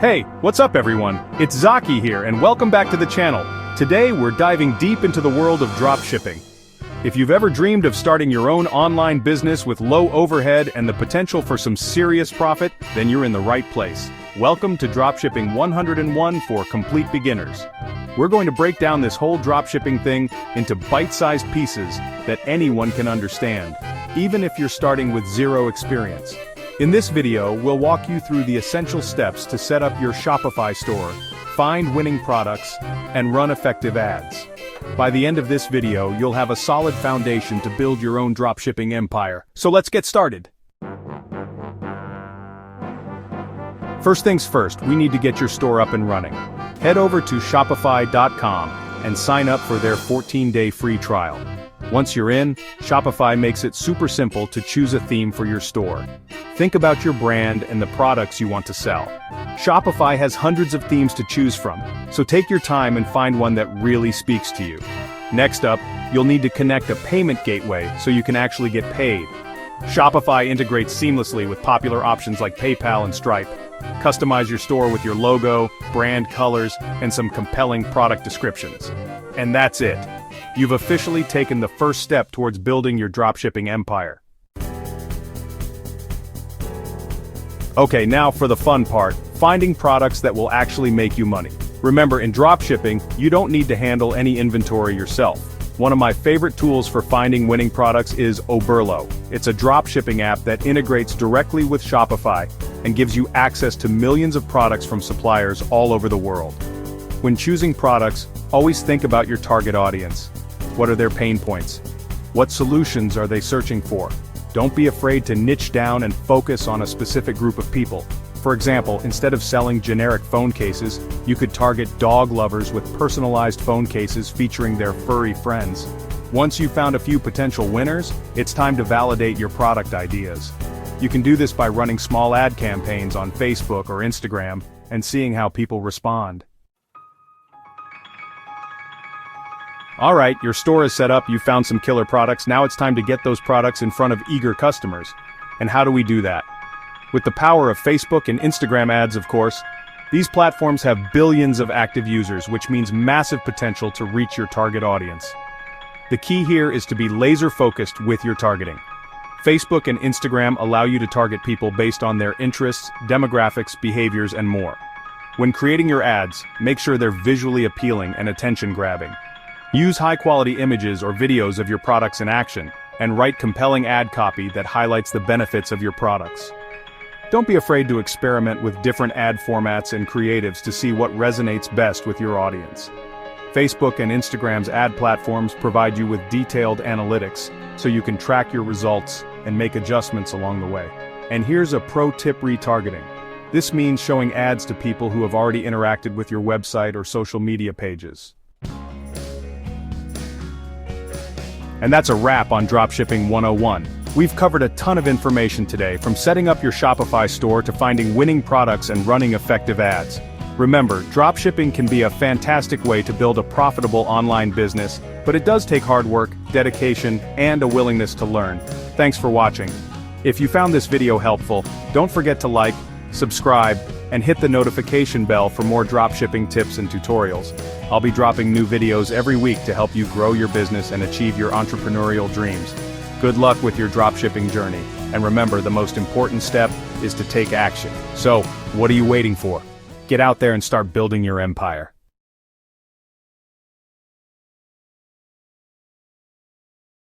Hey, what's up everyone? It's Zaki here and welcome back to the channel. Today we're diving deep into the world of dropshipping. If you've ever dreamed of starting your own online business with low overhead and the potential for some serious profit, then you're in the right place. Welcome to Dropshipping 101 for complete beginners. We're going to break down this whole dropshipping thing into bite-sized pieces that anyone can understand, even if you're starting with zero experience. In this video, we'll walk you through the essential steps to set up your Shopify store, find winning products, and run effective ads. By the end of this video, you'll have a solid foundation to build your own dropshipping empire. So let's get started. First things first, we need to get your store up and running. Head over to Shopify.com and sign up for their 14-day free trial. Once you're in, Shopify makes it super simple to choose a theme for your store. Think about your brand and the products you want to sell. Shopify has hundreds of themes to choose from, so take your time and find one that really speaks to you. Next up, you'll need to connect a payment gateway so you can actually get paid. Shopify integrates seamlessly with popular options like PayPal and Stripe. Customize your store with your logo, brand colors, and some compelling product descriptions. And that's it. You've officially taken the first step towards building your dropshipping empire. Okay, now for the fun part, finding products that will actually make you money. Remember, in dropshipping, you don't need to handle any inventory yourself. One of my favorite tools for finding winning products is Oberlo. It's a dropshipping app that integrates directly with Shopify and gives you access to millions of products from suppliers all over the world. When choosing products, always think about your target audience. What are their pain points? What solutions are they searching for? Don't be afraid to niche down and focus on a specific group of people. For example, instead of selling generic phone cases, you could target dog lovers with personalized phone cases featuring their furry friends. Once you've found a few potential winners, it's time to validate your product ideas. You can do this by running small ad campaigns on Facebook or Instagram and seeing how people respond. Alright, your store is set up, you've found some killer products, now it's time to get those products in front of eager customers. And how do we do that? With the power of Facebook and Instagram ads, of course. These platforms have billions of active users, which means massive potential to reach your target audience. The key here is to be laser-focused with your targeting. Facebook and Instagram allow you to target people based on their interests, demographics, behaviors, and more. When creating your ads, make sure they're visually appealing and attention-grabbing. Use high-quality images or videos of your products in action, and write compelling ad copy that highlights the benefits of your products. Don't be afraid to experiment with different ad formats and creatives to see what resonates best with your audience. Facebook and Instagram's ad platforms provide you with detailed analytics, so you can track your results and make adjustments along the way. And here's a pro tip: retargeting. This means showing ads to people who have already interacted with your website or social media pages. And that's a wrap on Dropshipping 101. We've covered a ton of information today, from setting up your Shopify store to finding winning products and running effective ads. Remember, dropshipping can be a fantastic way to build a profitable online business, but it does take hard work, dedication, and a willingness to learn. Thanks for watching. If you found this video helpful, don't forget to like, subscribe, and hit the notification bell for more dropshipping tips and tutorials. I'll be dropping new videos every week to help you grow your business and achieve your entrepreneurial dreams. Good luck with your dropshipping journey, and remember, the most important step is to take action. So, what are you waiting for? Get out there and start building your empire.